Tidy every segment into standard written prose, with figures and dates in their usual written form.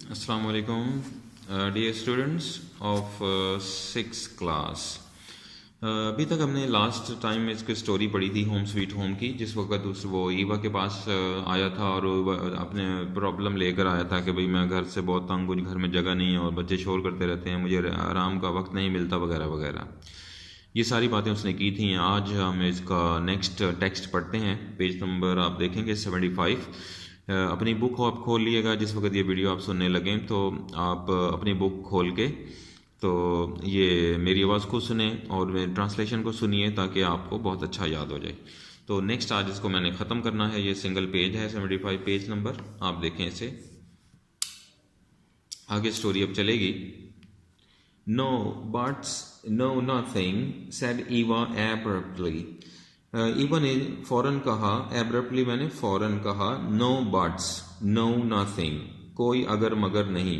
Assalamu alaikum dear students of 6th class। अभी तक हमने लास्ट टाइम में इसकी स्टोरी पढ़ी थी होम स्वीट होम की, जिस वक्त वो ईवा के पास आया था और अपने प्रॉब्लम लेकर आया था कि भाई मैं घर से बहुत तंग हूँ, घर में जगह नहीं है और बच्चे शोर करते रहते हैं, मुझे आराम का वक्त नहीं मिलता वगैरह वगैरह। ये सारी बातें उसने की थी। आज हम इसका नेक्स्ट टेक्स्ट पढ़ते हैं। पेज नंबर आप देखेंगे 75। अपनी बुक आप खोल लिएगा जिस वक्त ये वीडियो आप सुनने लगें, तो आप अपनी बुक खोल के तो ये मेरी आवाज़ को सुने और मेरे ट्रांसलेशन को सुनिए ताकि आपको बहुत अच्छा याद हो जाए। तो नेक्स्ट आज इसको मैंने ख़त्म करना है। ये सिंगल पेज है 75 पेज नंबर, आप देखें इसे। आगे स्टोरी अब चलेगी। No, but no nothing, said Eva abruptly. Eva ने फौरन कहा, एब्रप्टली मैंने फौरन कहा, नो बट्स, नो नथिंग, कोई अगर मगर नहीं,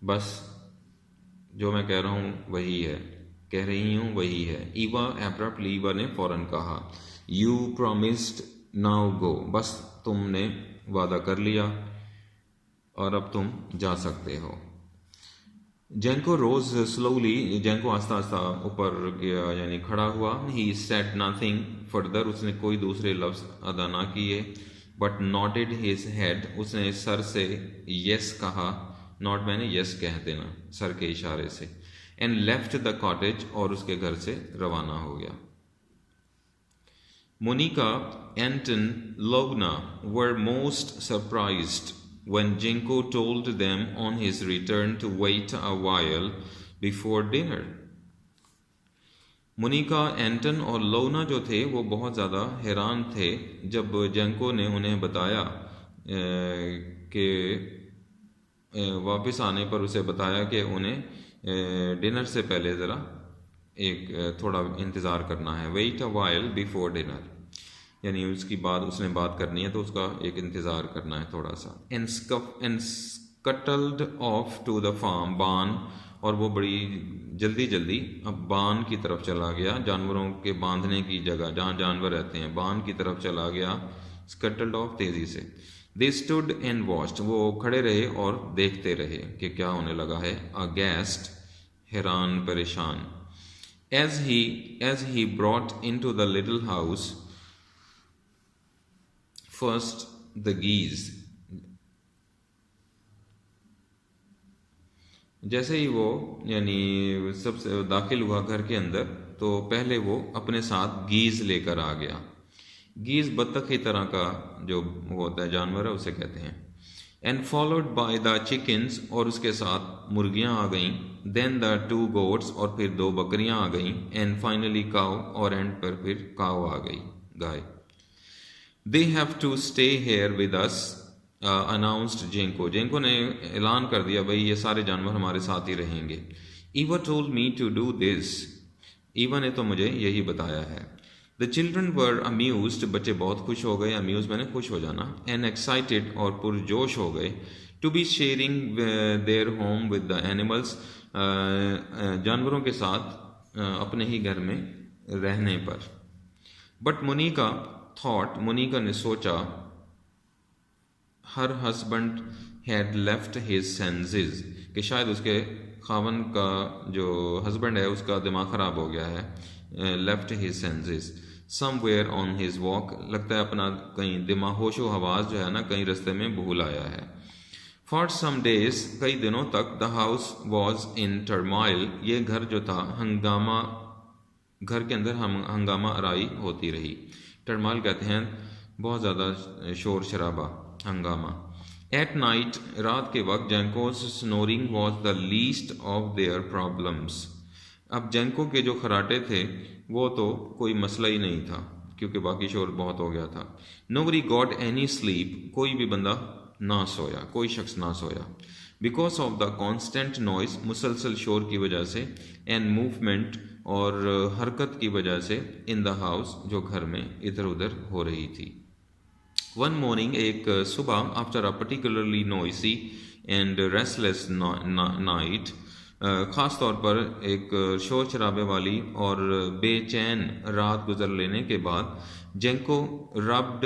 बस जो मैं कह रहा हूँ वही है, कह रही हूँ वही है। ईवा एब्रप्टली, ईवा ने फौरन कहा, यू प्रॉमिस्ड, नाउ गो, बस तुमने वादा कर लिया और अब तुम जा सकते हो। जेंको रोज स्लोली, जेंको आस्ता आस्ता ऊपर गया यानी खड़ा हुआ। ही सेड नथिंग फर्दर, उसने कोई दूसरे लफ्ज अदा ना किए। बट नॉटेड हिज हेड, उसने सर से यस कहा। नॉट मैंने यस कह देना, सर के इशारे से। एंड लेफ्ट द कॉटेज, और उसके घर से रवाना हो गया। Monica, Anton, Logna were most surprised when Jinko told them on his return to wait a while before dinner. Monica, Anton और लोना जो थे वो बहुत ज़्यादा हैरान थे जब जेंको ने उन्हें बताया कि वापस आने पर उसे बताया कि उन्हें डिनर से पहले ज़रा एक थोड़ा इंतज़ार करना है। Wait a while before dinner, यानी उसकी बाद उसने बात करनी है तो उसका एक इंतज़ार करना है थोड़ा सा। And scuttled off to the farm, barn, और वो बड़ी जल्दी जल्दी अब बान की तरफ चला गया, जानवरों के बांधने की जगह जहाँ जानवर रहते हैं, बान की तरफ चला गया। स्कटल्ड ऑफ तेज़ी से। दे स्टूड एंड वॉच्ड, वो खड़े रहे और देखते रहे कि क्या होने लगा है। अगेस्ट, हैरान परेशान। As he brought in to the little house, first the geese, जैसे ही वो यानी सबसे दाखिल हुआ घर के अंदर, तो पहले वो अपने साथ गीज लेकर आ गया। गीज बत्तख की तरह का जो होता है जानवर है, उसे कहते हैं। And followed by the chickens, और उसके साथ मुर्गियां आ गईं। देन द 2 गोट्स, और फिर 2 बकरियां आ गईं। एंड फाइनली काउ, और एंड पर फिर काउ आ गई, गाय। They have to stay here with us, announced Jenko. जेंको ने ऐलान कर दिया, भाई ये सारे जानवर हमारे साथ ही रहेंगे। Eva told me to do this. Eva ने तो मुझे यही बताया है। The children were amused, बच्चे बहुत खुश हो गए। amused मैंने खुश हो जाना। And excited, और पुरजोश हो गए। To be sharing their home with the animals, जानवरों के साथ अपने ही घर में रहने पर। But Monica thought, मोनिका ने सोचा, her husband had left his senses, कि शायद उसके खावन का जो हस्बैंड है उसका दिमाग ख़राब हो गया है। Left his senses somewhere on his walk, लगता है अपना कहीं दिमाग होशो हवास जो है ना कहीं रास्ते में भूल आया है। फॉर सम डेज, कई दिनों तक, द हाउस वॉज इन टर्माइल, ये घर जो था हंगामा, घर के अंदर हंगामा आराई होती रही। टर्माइल कहते हैं बहुत ज़्यादा शोर शराबा, हंगामा। एट नाइट, रात के वक्त, Jenko's snoring was the least of their problems, अब जेंको के जो खराटे थे वो तो कोई मसला ही नहीं था क्योंकि बाकी शोर बहुत हो गया था। नोबडी गॉट एनी स्लीप, कोई भी बंदा ना सोया, कोई शख्स ना सोया। Because of the constant noise, मुसलसल शोर की वजह से। एंड मूवमेंट, और हरकत की वजह से। इन द हाउस, जो घर में इधर उधर हो रही थी। वन मॉर्निंग, एक सुबह, after a particularly noisy and restless night, ख़ास तौर पर एक शोर शराबे वाली और बेचैन रात गुजर लेने के बाद, जेंको रब्ड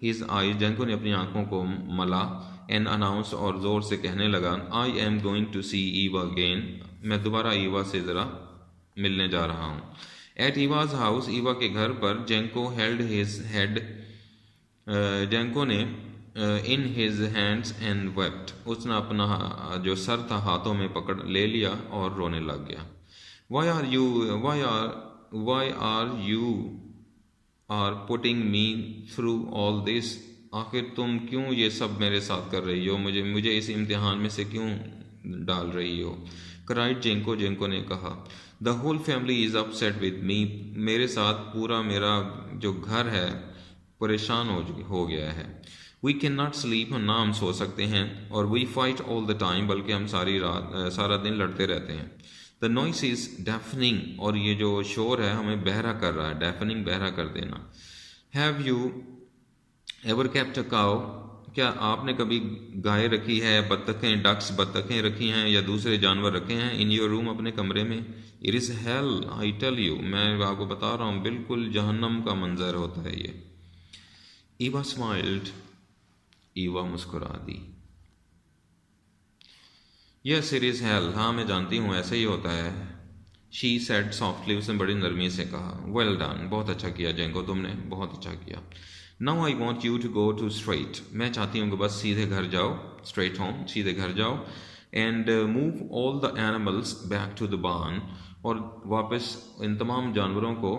हिज आई, जेंको ने अपनी आंखों को मला। एंड अनाउंस और ज़ोर से कहने लगा, I am going to see Eva again, मैं दोबारा ईवा से ज़रा मिलने जा रहा हूँ। एट ईवाज हाउस, ईवा के घर पर जेंको हेल्ड हिज हेड, जेंको ने in his hands and wept, उसने अपना जो सर था हाथों में पकड़ ले लिया और रोने लग गया। Why are you are putting me through all this, आखिर तुम क्यों ये सब मेरे साथ कर रही हो, मुझे इस इम्तिहान में से क्यों डाल रही हो। क्राइड जेंको, जेंको ने कहा, the whole family is upset with me, मेरे साथ पूरा मेरा जो घर है परेशान हो गया है। वी कैन नॉट स्लीप, ना हम सो सकते हैं, और we fight all the time, बल्कि हम सारा दिन लड़ते रहते हैं। द नॉइस इज डेफनिंग, और ये जो शोर है हमें बहरा कर रहा है, डेफनिंग बहरा कर देना। Have you ever kept a cow, क्या आपने कभी गाय रखी है, बत्तखें, डक्स बत्तखें रखी हैं या दूसरे जानवर रखे हैं इन योर रूम, अपने कमरे में। It is hell I tell you, मैं आपको बता रहा हूँ बिल्कुल जहन्नम का मंजर होता है ये। ईवा स्माइल्ड, ईवा मुस्कुरा दी। यस इट इज़ हेल, हाँ मैं जानती हूँ ऐसा ही होता है। शी सेड सॉफ्टली, उसने बड़ी नरमी से कहा। वेल डन, बहुत अच्छा किया जेंको, तुमने बहुत अच्छा किया। Now I want you to go to straight, मैं चाहती हूँ कि बस सीधे घर जाओ, स्ट्रेट होम, सीधे घर जाओ। And move all the animals back to the barn, और वापस इन तमाम जानवरों को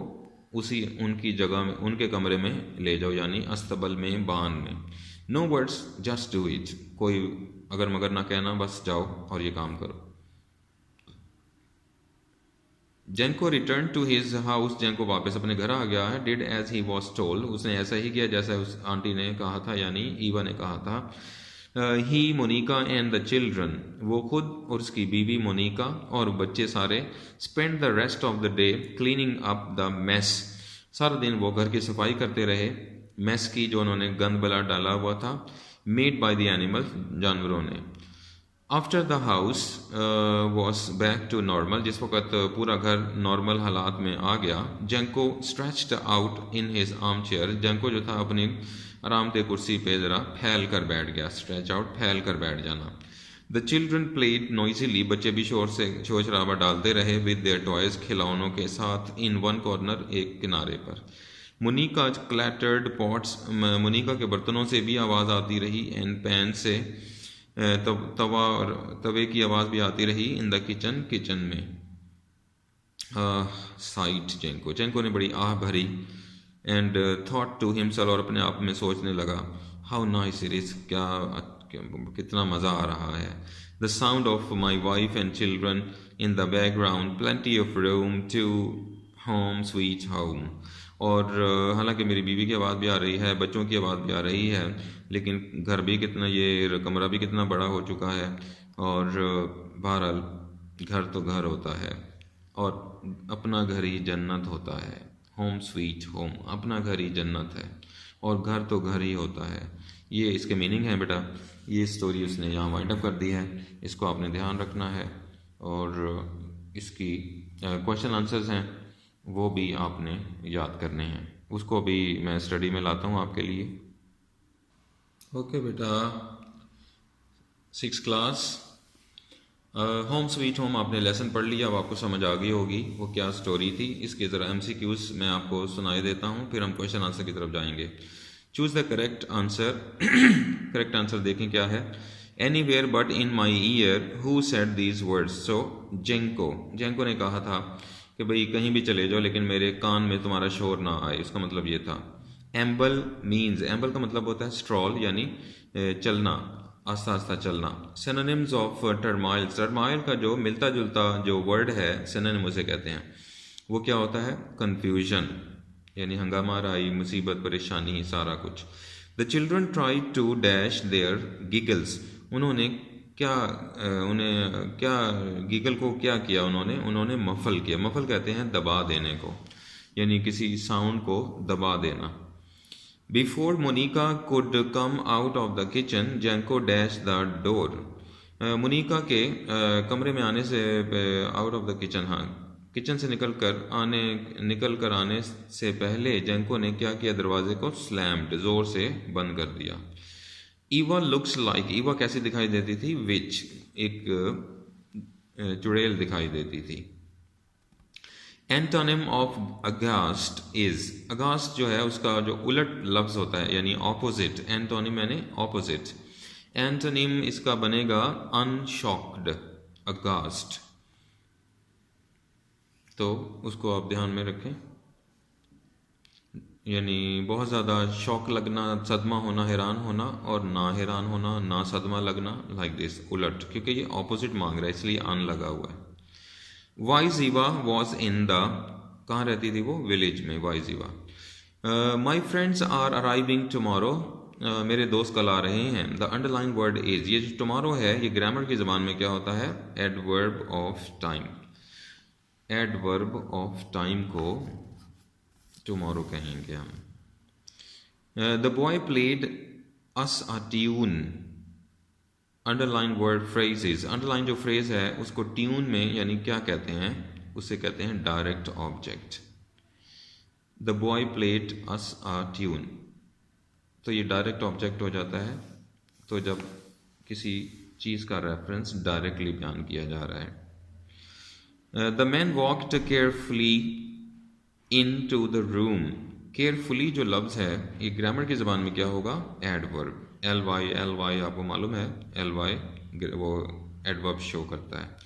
उसी उनकी जगह में, उनके कमरे में ले जाओ, यानी अस्तबल में, बान में। No words, just do it, कोई अगर मगर ना कहना, बस जाओ और ये काम करो। Jenko return to his house, Jenko वापस अपने घर आ गया है। Did as he was told, उसने ऐसा ही किया जैसा उस आंटी ने कहा था, यानी ईवा ने कहा था। ही मोनिका एंड द चिल्ड्रन, वो खुद और उसकी बीवी मोनिका और बच्चे सारे, spend the rest of the day cleaning up the mess, सारा दिन वो घर की सफाई करते रहे, मेस की जो उन्होंने गंद बला डाला हुआ था, मेड बाय द एनिमल, जानवरों ने। After the house was back to normal, जिस वक्त पूरा घर नॉर्मल हालात में आ गया, Jenko stretched out in his armchair, Jenko जो था अपनी आरामदेह कुर्सी पे जरा फैल कर बैठ गया, स्ट्रेच आउट, फैल कर बैठ जाना। द चिल्ड्रन प्लेड नॉइजीली, बच्चे भी शोर शराबा डालते रहे, विद देयर टॉयज, खिलौनों के साथ, इन वन कॉर्नर, एक किनारे पर। मुनीका क्लैटर्ड पॉट्स, मुनीका के बर्तनों से भी आवाज़ आती रही, एंड पैन से तवा और तवे की आवाज़ भी आती रही, इन द किचन, किचन में। साइट जेंको, जेंको ने बड़ी आह भरी, एंड थॉट टू हिमसेल्फ, और अपने आप में सोचने लगा, हाउ नाइस इट इज़, क्या कितना मज़ा आ रहा है। The sound of my wife and children in the background, plenty of room to home sweet home, और हालांकि मेरी बीवी की आवाज़ भी आ रही है, बच्चों की आवाज़ भी आ रही है, लेकिन घर भी कितना, ये कमरा भी कितना बड़ा हो चुका है, और बहरहाल घर तो घर होता है, और अपना घर ही जन्नत होता है। होम स्वीट होम, अपना घर ही जन्नत है, और घर तो घर ही होता है। ये इसके मीनिंग है बेटा। ये स्टोरी उसने यहाँ वाइंड अप कर दी है, इसको आपने ध्यान रखना है, और इसकी क्वेश्चन आंसर्स हैं वो भी आपने याद करने हैं, उसको भी मैं स्टडी में लाता हूँ आपके लिए। ओके बेटा, 6th class home sweet home आपने लेसन पढ़ लिया, अब आपको समझ आ गई होगी वो क्या स्टोरी थी। इसके ज़रा MCQs मैं आपको सुनाई देता हूँ, फिर हम क्वेश्चन आंसर की तरफ जाएंगे। Choose the correct answer. Correct answer देखें क्या है। Anywhere but in my ear who said these words, सो जेंको ने कहा था कि भाई कहीं भी चले जाओ लेकिन मेरे कान में तुम्हारा शोर ना आए, इसका मतलब ये था। एम्बल मीन्स, एम्बल का मतलब होता है स्ट्रॉल, यानी चलना, आस्ता आस्ता चलना। सिनोनिम्स ऑफ टर्माइल, टर्माइल का जो मिलता जुलता जो वर्ड है सिनोनिम उसे कहते हैं, वो क्या होता है, कन्फ्यूजन, यानी हंगामा, राई, मुसीबत, परेशानी, सारा कुछ। The children try to dash their giggles, उन्होंने गीगल को क्या किया, उन्होंने मफल किया। मफल कहते हैं दबा देने को, यानी किसी साउंड को दबा देना। Before Monica could come out of the kitchen, Jenko dash the door, Monica के कमरे में आने से, आउट ऑफ द किचन, हाँ किचन से निकल कर आने से पहले जेंको ने क्या किया, दरवाजे को स्लैम्ड, जोर से बंद कर दिया। ईवा लुक्स लाइक, ईवा कैसी दिखाई देती थी? विच, एक चुड़ैल दिखाई देती थी। एंटोनिम ऑफ अगास्ट इज, अगास्ट जो है उसका जो उलट लफ्ज होता है यानी ऑपोजिट, एंटोनिम यानी ऑपोजिट। एंटोनिम इसका बनेगा अनशॉक्ड, अगास्ट, तो उसको आप ध्यान में रखें। यानी बहुत ज़्यादा शौक लगना, सदमा होना, हैरान होना, और ना हैरान होना, ना सदमा लगना, लाइक दिस, उलट, क्योंकि ये ऑपोजिट मांग रहा है इसलिए अन लगा हुआ है। वाइजीवा वॉज इन द, कहाँ रहती थी वो? विलेज में, वाइजीवा। My friends are arriving tomorrow, मेरे दोस्त कल आ रहे हैं। द अंडरलाइन वर्ड इज, ये जो टुमारो है ये ग्रामर की ज़बान में क्या होता है? Adverb of time. Adverb of time को टुमारो कहेंगे हम। The boy played us a tune, underline word phrases, underline जो फ्रेज है उसको ट्यून में यानी क्या कहते हैं? उसे कहते हैं direct object. The boy played us a tune, तो ये डायरेक्ट ऑब्जेक्ट हो जाता है, तो जब किसी चीज़ का रेफरेंस डायरेक्टली बयान किया जा रहा है। The man walked carefully in to the room, carefully जो लफ्ज़ है ये ग्रामर की ज़बान में क्या होगा? एडवर्ब। एल वाई आपको मालूम है, एल वाई वो एडवर्ब शो करता है।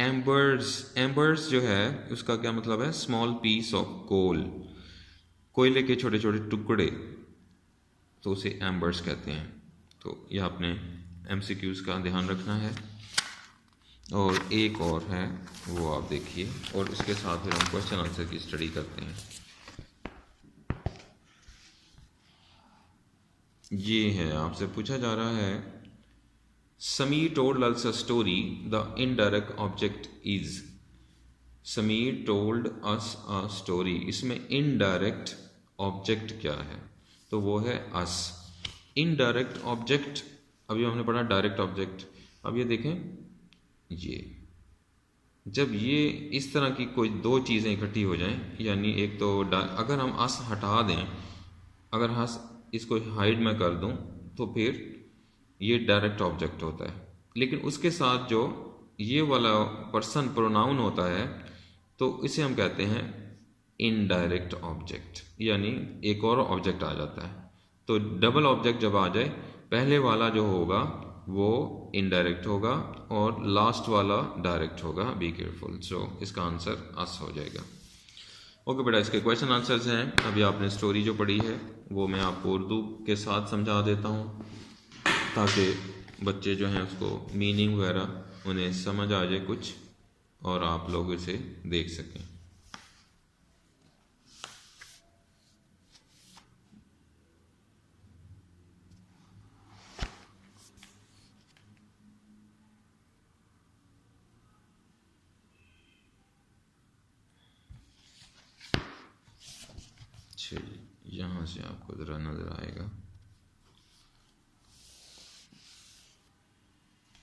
एम्बर्स, एम्बर्स जो है उसका क्या मतलब है? स्मॉल पीस ऑफ कोल, कोयले के छोटे छोटे टुकड़े, तो उसे एम्बर्स कहते हैं। तो ये आपने MCQs का ध्यान रखना है। और एक और है वो आप देखिए, और इसके साथ फिर हम क्वेश्चन आंसर की स्टडी करते हैं। ये है, आपसे पूछा जा रहा है Sameer told us a story, the indirect object is. Sameer told us a story, इसमें इनडायरेक्ट ऑब्जेक्ट क्या है? तो वो है अस। इनडायरेक्ट ऑब्जेक्ट, अभी हमने पढ़ा डायरेक्ट ऑब्जेक्ट। अब ये देखें, ये जब ये इस तरह की कोई दो चीज़ें इकट्ठी हो जाएं, यानी एक तो अगर हम अस हटा दें, अगर हस इसको हाइड में कर दूं, तो फिर ये डायरेक्ट ऑब्जेक्ट होता है। लेकिन उसके साथ जो ये वाला पर्सन प्रोनाउन होता है, तो इसे हम कहते हैं इनडायरेक्ट ऑब्जेक्ट, यानी एक और ऑब्जेक्ट आ जाता है। तो डबल ऑब्जेक्ट जब आ जाए, पहले वाला जो होगा वो इनडायरेक्ट होगा और लास्ट वाला डायरेक्ट होगा। Be careful. सो इसका आंसर अस हो जाएगा। ओके बेटा, इसके क्वेश्चन आंसर्स हैं। अभी आपने स्टोरी जो पढ़ी है वो मैं आपको उर्दू के साथ समझा देता हूँ, ताकि बच्चे जो हैं उसको मीनिंग वगैरह उन्हें समझ आ जाए कुछ, और आप लोग इसे देख सकें। चलिए, यहाँ से आपको ज़रा नज़र आएगा।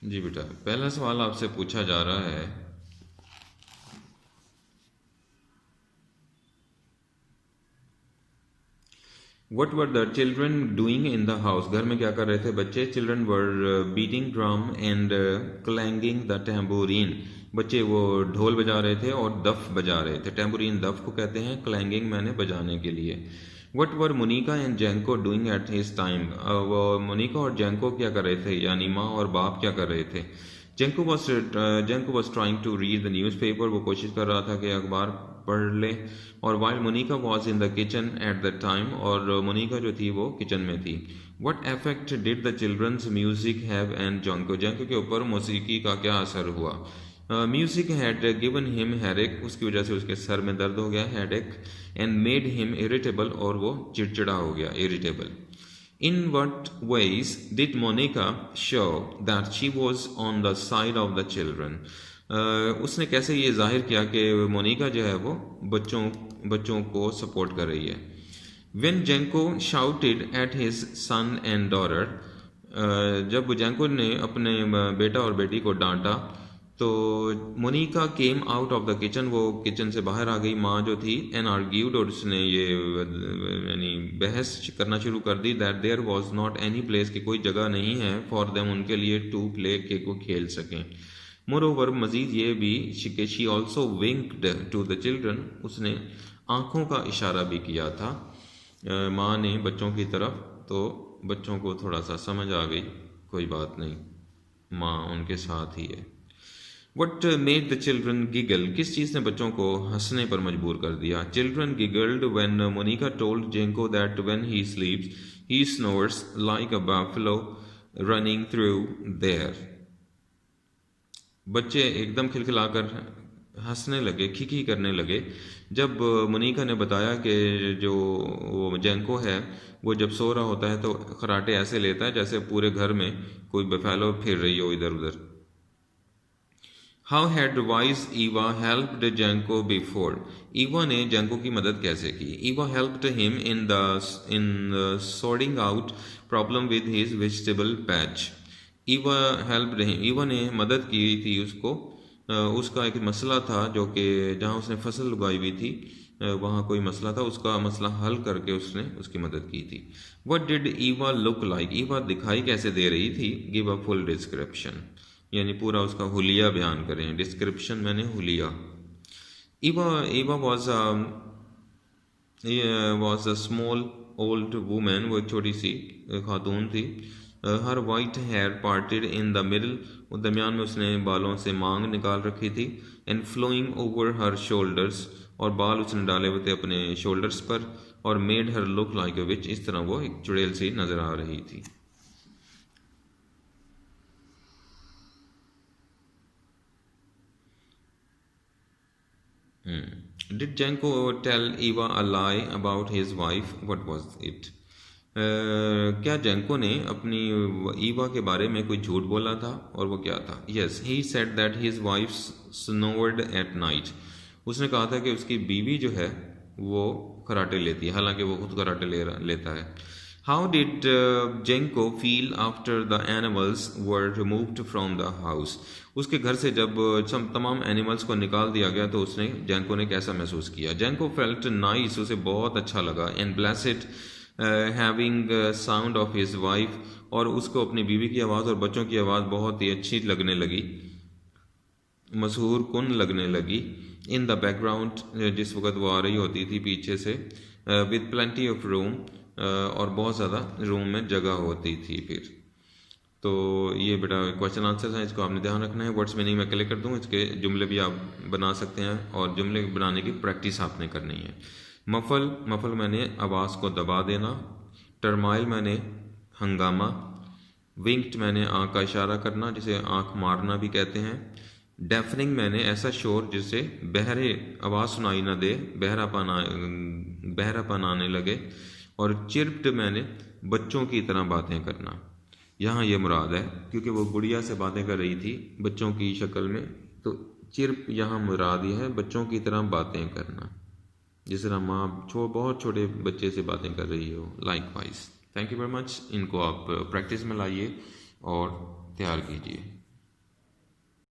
जी बेटा, पहला सवाल आपसे पूछा जा रहा है, what were the children doing in the house, घर में क्या कर रहे थे बच्चे? Children were beating drum and clanging the tambourine, बच्चे वो ढोल बजा रहे थे और दफ बजा रहे थे। टैम्बोरीन दफ को कहते हैं, क्लैंगिंग मैंने बजाने के लिए। What were Monica and Jenko doing at his time, वो मोनिका और जैंको क्या कर रहे थे, यानी माँ और बाप क्या कर रहे थे? Jenko was trying to read the newspaper, वो कोशिश कर रहा था कि अखबार पढ़ ले। और while Monica was in the kitchen at the time, और मोनिका जो थी वो किचन में थी। What effect did the children's music have and Jenko, Jenko के ऊपर मौसीकी का क्या असर हुआ? Music had given him headache, उसकी वजह से उसके सर में दर्द हो गया, headache, and made him irritable, और वो चिड़चिड़ा हो गया, irritable. In what ways did Monica show that she was on the side of the children? उसने कैसे ये जाहिर किया कि मोनिका जो है वो बच्चों को सपोर्ट कर रही है। When Janko shouted at his son and daughter, जब जैंको ने अपने बेटा और बेटी को डांटा, तो Monica came out of the kitchen, वो किचन से बाहर आ गई, माँ जो थी, एंड आर्ग्यूड, और उसने ये यानी बहस करना शुरू कर दी, that there was not any place, कि कोई जगह नहीं है, फॉर देम, उनके लिए, टू प्ले, के को खेल सकें। मोर ओवर, मजीद ये भी, she also winked to the children, उसने आंखों का इशारा भी किया था माँ ने बच्चों की तरफ, तो बच्चों को थोड़ा सा समझ आ गई, कोई बात नहीं, माँ उनके साथ ही है। What made the children giggle? किस चीज़ ने बच्चों को हंसने पर मजबूर कर दिया? Children giggled when Monica told Jenko that when he sleeps, he snores like a buffalo running through there. बच्चे एकदम खिलखिलाकर हंसने लगे, खिखी करने लगे जब मोनिका ने बताया कि जो वो जेंको है वो जब सो रहा होता है तो खराटे ऐसे लेता है जैसे पूरे घर में कोई बफेलो फिर रही हो इधर उधर। How had wise Eva helped Janko before? Eva ने Janko की मदद कैसे की? Eva helped him in sorting out problem with his vegetable patch. Eva helped him. Eva ने मदद की थी उसको, उसका एक मसला था जो कि जहाँ उसने फसल उगाई हुई थी वहाँ कोई मसला था, उसका मसला हल करके उसने उसकी मदद की थी। What did Eva look like? Eva दिखाई कैसे दे रही थी? Give a full description. यानी पूरा उसका हुलिया बयान करें, डिस्क्रिप्शन मैंने हुलिया। Eva was a small old women, वो एक छोटी सी खातून थी। Her white hair parted in the middle, दरमियान में उसने बालों से मांग निकाल रखी थी, and flowing over her shoulders, और बाल उसने डाले हुए थे अपने शोल्डर्स पर, और made her look like a witch, इस तरह वो एक चुड़ैल सी नजर आ रही थी। Did Janko tell Eva a lie about his wife? What was it? क्या जेंको ने अपनी ईवा के बारे में कोई झूठ बोला था, और वो क्या था? Yes, he said that his wife snored at night. उसने कहा था कि उसकी बीवी जो है वो कराटे लेती है, हालांकि वो खुद कराटे लेता है। How did Jenko feel after the animals were removed from the house? उसके घर से जब तमाम एनिमल्स को निकाल दिया गया तो उसने जेंको ने कैसा महसूस किया? जेंको फेल्ट नाइस, उसे बहुत अच्छा लगा, and blessed having sound of his wife, और उसको अपनी बीवी की आवाज़ और बच्चों की आवाज़ बहुत ही अच्छी लगने लगी, मशहूर कुन लगने लगी। इन द बैकग्राउंड, जिस वक्त वो आ रही होती थी पीछे से, विद प्लेंटी ऑफ रूम, और बहुत ज़्यादा रूम में जगह होती थी। फिर तो ये बेटा क्वेश्चन आंसर हैं, इसको आपने ध्यान रखना है। वर्ड्स मीनिंग मैं क्लियर कर दूँ, इसके जुमले भी आप बना सकते हैं, और जुमले बनाने की प्रैक्टिस आपने करनी है। मफल मैंने आवाज़ को दबा देना, टर्माइल मैंने हंगामा, विंक्ड मैंने आँख का इशारा करना जिसे आँख मारना भी कहते हैं, डेफनिंग मैंने ऐसा शोर जिससे बहरे आवाज़ सुनाई न दे, बहरापन आने लगे, और चिर्प्ड मैंने बच्चों की तरह बातें करना। यहाँ ये मुराद है क्योंकि वो गुड़िया से बातें कर रही थी बच्चों की शक्ल में, तो चिर्प यहाँ मुराद ये है बच्चों की तरह बातें करना, जिस तरह माँ बहुत छोटे बच्चे से बातें कर रही हो, like wise. Thank you very much. इनको आप प्रैक्टिस में लाइए और तैयार कीजिए।